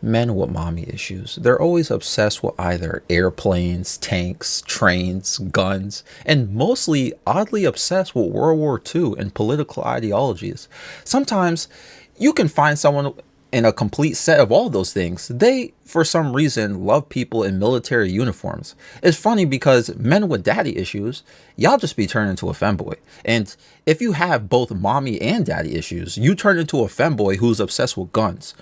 Men with mommy issues. They're always obsessed with either airplanes, tanks, trains, guns, and mostly oddly obsessed with World War II and political ideologies. Sometimes you can find someone in a complete set of all those things. They, for some reason, love people in military uniforms. It's funny because men with daddy issues, y'all just be turned into a femboy. And if you have both mommy and daddy issues, you turn into a femboy who's obsessed with guns,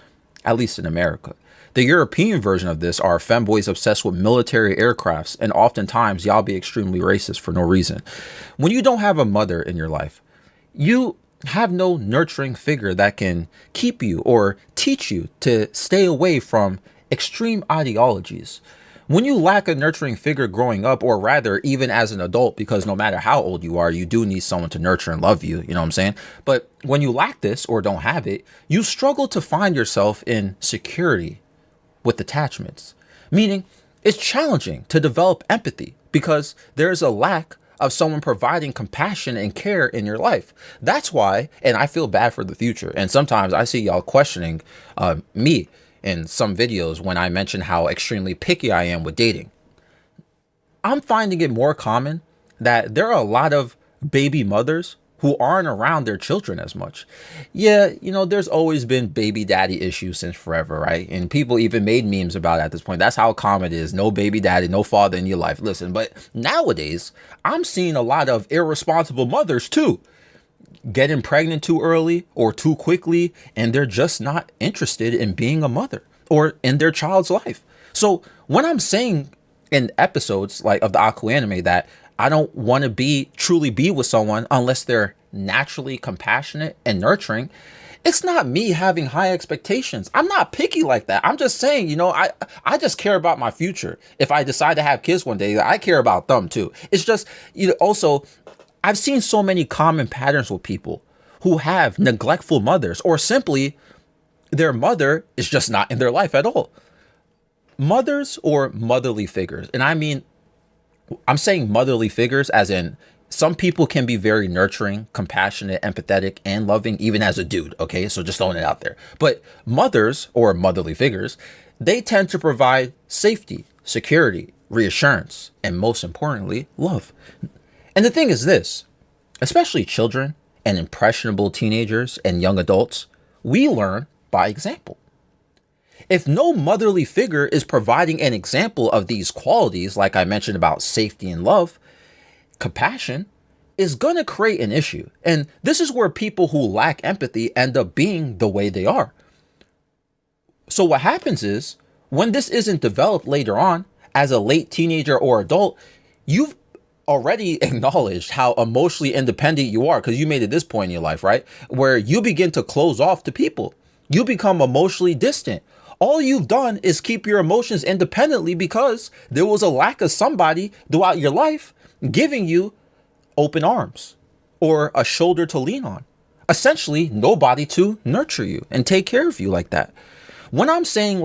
at least in America. The European version of this are femboys obsessed with military aircrafts, and oftentimes y'all be extremely racist for no reason. When you don't have a mother in your life, you have no nurturing figure that can keep you or teach you to stay away from extreme ideologies. When you lack a nurturing figure growing up, or rather even as an adult, because no matter how old you are, you do need someone to nurture and love you, you know what I'm saying? But when you lack this or don't have it, you struggle to find yourself in security with attachments, meaning it's challenging to develop empathy because there's a lack of someone providing compassion and care in your life. That's why, and I feel bad for the future. And sometimes I see y'all questioning me in some videos when I mention how extremely picky I am with dating. I'm finding it more common that there are a lot of baby mothers who aren't around their children as much. Yeah, there's always been baby daddy issues since forever, right? And people even made memes about it at this point. That's how common it is. No baby daddy, no father in your life. Listen, but nowadays, I'm seeing a lot of irresponsible mothers too, getting pregnant too early or too quickly, and they're just not interested in being a mother or in their child's life. So when I'm saying in episodes like of the Aku anime that I don't want to truly be with someone unless they're naturally compassionate and nurturing, it's not me having high expectations. I'm not picky like that. I'm just saying, I just care about my future. If I decide to have kids one day, I care about them too. It's just, also, I've seen so many common patterns with people who have neglectful mothers, or simply their mother is just not in their life at all. Mothers or motherly figures. And I'm saying motherly figures as in some people can be very nurturing, compassionate, empathetic, and loving, even as a dude. Okay, so just throwing it out there. But mothers or motherly figures, they tend to provide safety, security, reassurance, and most importantly, love. And the thing is this, especially children and impressionable teenagers and young adults, we learn by example. If no motherly figure is providing an example of these qualities, like I mentioned about safety and love, compassion is going to create an issue. And this is where people who lack empathy end up being the way they are. So what happens is when this isn't developed later on as a late teenager or adult, you've already acknowledged how emotionally independent you are because you made it this point in your life, right? Where you begin to close off to people. You become emotionally distant. All you've done is keep your emotions independently because there was a lack of somebody throughout your life giving you open arms or a shoulder to lean on. Essentially, nobody to nurture you and take care of you like that. When I'm saying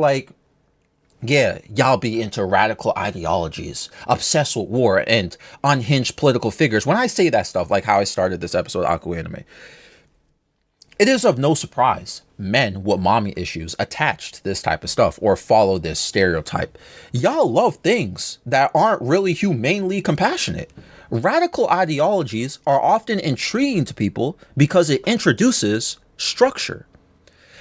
yeah, y'all be into radical ideologies, obsessed with war and unhinged political figures. When I say that stuff, like how I started this episode of Aku Anime, it is of no surprise men with mommy issues attach to this type of stuff or follow this stereotype. Y'all love things that aren't really humanely compassionate. Radical ideologies are often intriguing to people because it introduces structure.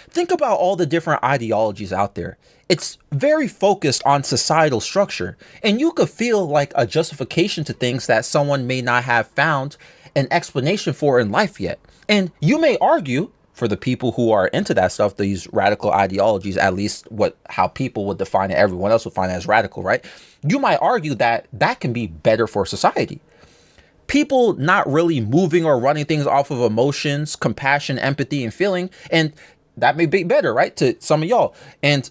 Think about all the different ideologies out there. It's very focused on societal structure, and you could feel like a justification to things that someone may not have found an explanation for in life yet. And you may argue, for the people who are into that stuff, these radical ideologies, at least how people would define it, everyone else would find it as radical, right? You might argue that that can be better for society. People not really moving or running things off of emotions, compassion, empathy, and feeling, and that may be better, right, to some of y'all. And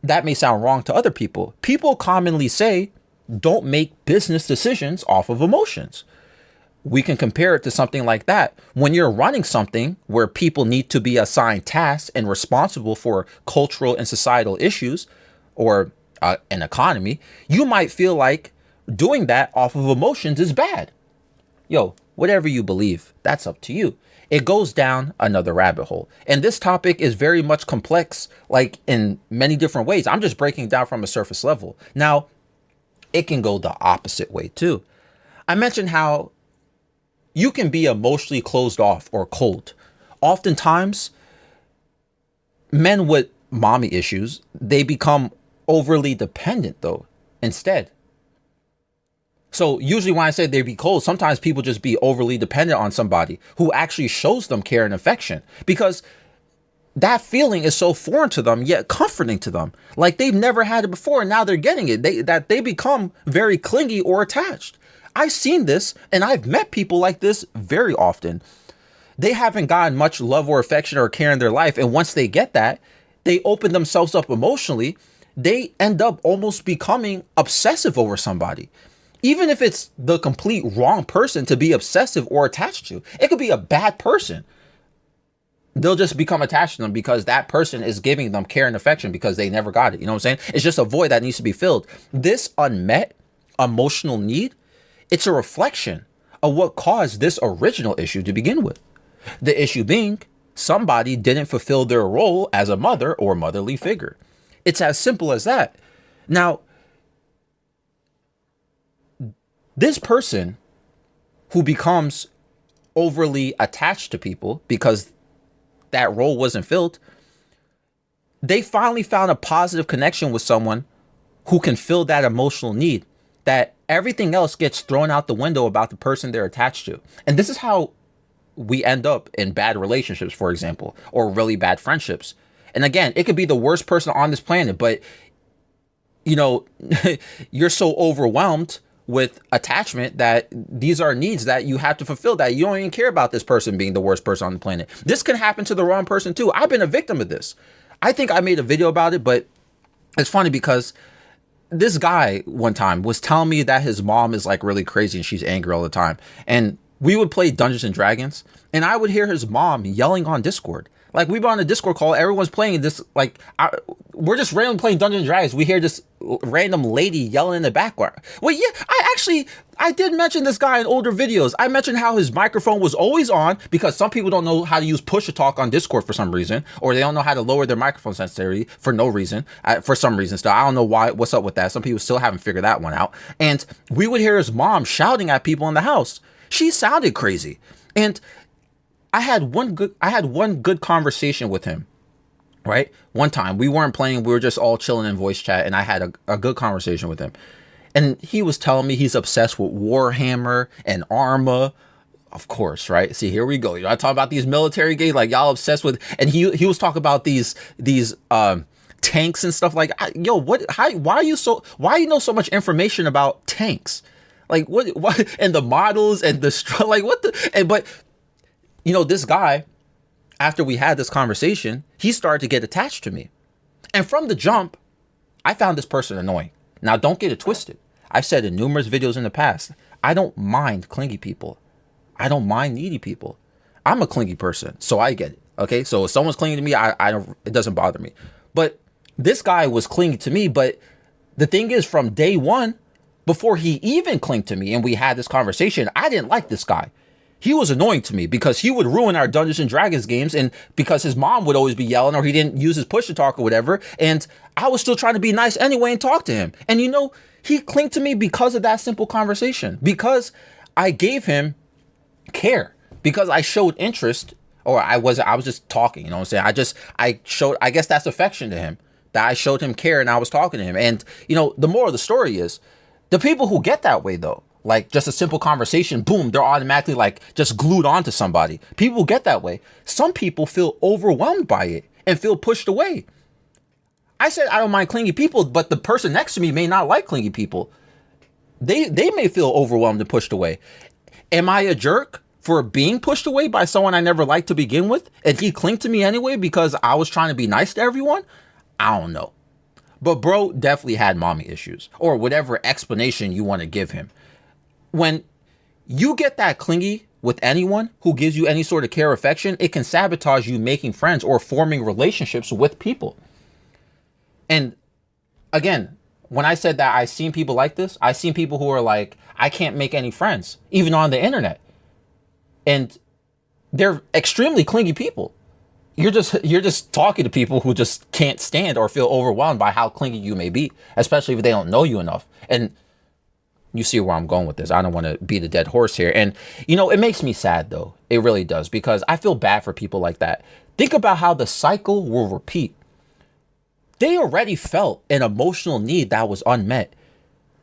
that may sound wrong to other people. People commonly say, don't make business decisions off of emotions. We can compare it to something like that. When you're running something where people need to be assigned tasks and responsible for cultural and societal issues or an economy, you might feel like doing that off of emotions is bad. Yo, whatever you believe, that's up to you. It goes down another rabbit hole. And this topic is very much complex, like in many different ways. I'm just breaking down from a surface level. Now, it can go the opposite way too. I mentioned how you can be emotionally closed off or cold. Oftentimes, men with mommy issues, they become overly dependent though, instead. So usually when I say they be cold, sometimes people just be overly dependent on somebody who actually shows them care and affection, because that feeling is so foreign to them, yet comforting to them. Like they've never had it before, and now they're getting it. They become very clingy or attached. I've seen this, and I've met people like this very often. They haven't gotten much love or affection or care in their life, and once they get that, they open themselves up emotionally. They end up almost becoming obsessive over somebody. Even if it's the complete wrong person to be obsessive or attached to. It could be a bad person. They'll just become attached to them because that person is giving them care and affection because they never got it. You know what I'm saying? It's just a void that needs to be filled. This unmet emotional need, it's a reflection of what caused this original issue to begin with. The issue being somebody didn't fulfill their role as a mother or motherly figure. It's as simple as that. Now, this person who becomes overly attached to people because that role wasn't filled, they finally found a positive connection with someone who can fill that emotional need, that everything else gets thrown out the window about the person they're attached to. And this is how we end up in bad relationships, for example, or really bad friendships. And again, it could be the worst person on this planet, but you know, you're so overwhelmed with attachment that these are needs that you have to fulfill, that you don't even care about this person being the worst person on the planet. This can happen to the wrong person too. I've been a victim of this. I think I made a video about it, but it's funny because this guy one time was telling me that his mom is like really crazy and she's angry all the time. And we would play Dungeons and Dragons and I would hear his mom yelling on Discord. Like we've been on a Discord call, everyone's playing this, like we're just randomly playing Dungeons and Dragons. We hear this random lady yelling in the background. Well, yeah, I did mention this guy in older videos. I mentioned how his microphone was always on because some people don't know how to use push to talk on Discord for some reason, or they don't know how to lower their microphone sensitivity for no reason, for some reason. Still, I don't know what's up with that. Some people still haven't figured that one out. And we would hear his mom shouting at people in the house. She sounded crazy. And I had one good conversation with him, right? One time we weren't playing, we were just all chilling in voice chat, and I had a good conversation with him. And he was telling me he's obsessed with Warhammer and Arma. Of course, right? See, here we go. You know, I talk about these military games, like y'all obsessed with, and he was talking about these tanks and stuff like, yo, why you know so much information about tanks? Like what and the models and the like what the, and but you know, this guy, after we had this conversation, he started to get attached to me. And from the jump, I found this person annoying. Now, don't get it twisted. I've said in numerous videos in the past, I don't mind clingy people. I don't mind needy people. I'm a clingy person, so I get it. Okay, so if someone's clinging to me, I don't. It doesn't bother me. But this guy was clinging to me. But the thing is, from day one, before he even clinged to me and we had this conversation, I didn't like this guy. He was annoying to me because he would ruin our Dungeons and Dragons games, and because his mom would always be yelling or he didn't use his push to talk or whatever. And I was still trying to be nice anyway and talk to him. And you know, he clinged to me because of that simple conversation, because I gave him care, because I showed interest, or I was just talking, you know what I'm saying? I guess that's affection to him, that I showed him care and I was talking to him. And you know, the moral of the story is the people who get that way though, like just a simple conversation, boom, they're automatically like just glued onto somebody. People get that way. Some people feel overwhelmed by it and feel pushed away. I said I don't mind clingy people, but the person next to me may not like clingy people. They may feel overwhelmed and pushed away. Am I a jerk for being pushed away by someone I never liked to begin with? And he clinged to me anyway because I was trying to be nice to everyone? I don't know. But bro definitely had mommy issues, or whatever explanation you want to give him. When you get that clingy with anyone who gives you any sort of care or affection, it can sabotage you making friends or forming relationships with people. And again, when I said that, I seen people like this. I seen people who are like, I can't make any friends, even on the internet. And they're extremely clingy people. You're just talking to people who just can't stand or feel overwhelmed by how clingy you may be, especially if they don't know you enough. And you see where I'm going with this. I don't want to beat a dead horse here. And, it makes me sad, though. It really does, because I feel bad for people like that. Think about how the cycle will repeat. They already felt an emotional need that was unmet.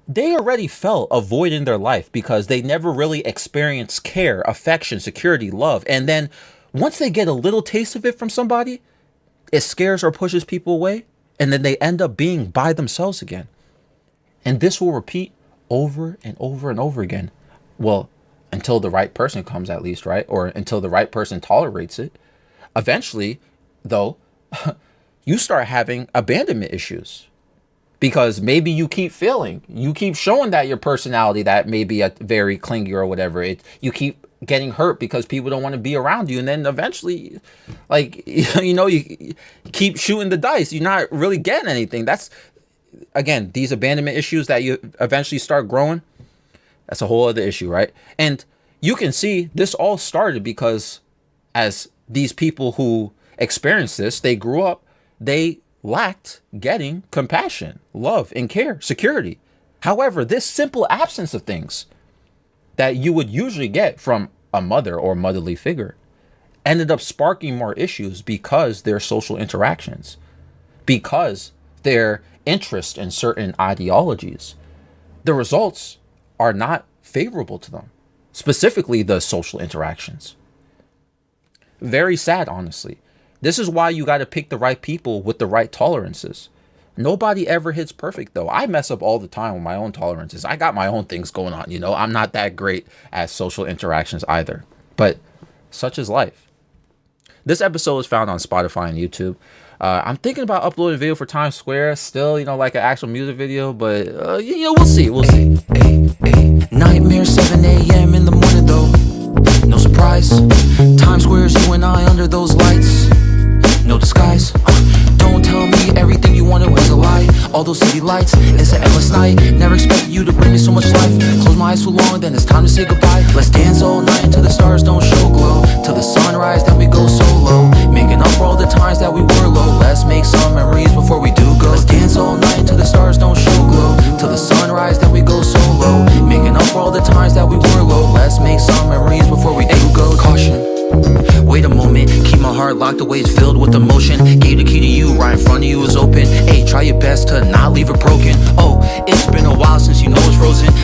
They already felt a void in their life because they never really experienced care, affection, security, love. And then once they get a little taste of it from somebody, it scares or pushes people away. And then they end up being by themselves again. And this will repeat over and over and over again. Well, until the right person comes, at least, right? Or until the right person tolerates it. Eventually, though, you start having abandonment issues. Because maybe you keep showing that your personality that may be a very clingy or whatever. You keep getting hurt because people don't want to be around you. And then eventually, you keep shooting the dice. You're not really getting anything. That's, again, these abandonment issues that you eventually start growing. That's a whole other issue, right? And you can see this all started because as these people who experienced this, they grew up, they lacked getting compassion, love, and care, security. However, this simple absence of things that you would usually get from a mother or motherly figure ended up sparking more issues because their social interactions, because their interest in certain ideologies. The results are not favorable to them, specifically the social interactions. Very sad, honestly. This is why you got to pick the right people with the right tolerances. Nobody ever hits perfect, though. I mess up all the time with my own tolerances. I got my own things going on, I'm not that great at social interactions either. But such is life. This episode is found on Spotify and YouTube. I'm thinking about uploading a video for Times Square still, like an actual music video. But, we'll see. Nightmare 7 a.m. in the morning, though. No surprise. Times Square's you and I under those lights. No disguise. Don't tell me everything you wanted was a lie. All those city lights, it's an endless night. Never expected you to bring me so much life. Close my eyes too long, then it's time to say goodbye. Let's dance all night until the stars don't show glow. Till the sunrise, then we go solo. Making up for all the times that we were low. Let's make some memories before we do go. Let's dance all night until the stars don't show glow. Till the sunrise, then we go solo. Making up for all the times that we were low. Let's make some memories before we do go. Caution. Wait a moment, keep my heart locked away, it's filled with emotion. Gave the key to you, right in front of you is open. Hey, try your best to not leave it broken. Oh, it's been a while since you know it's frozen.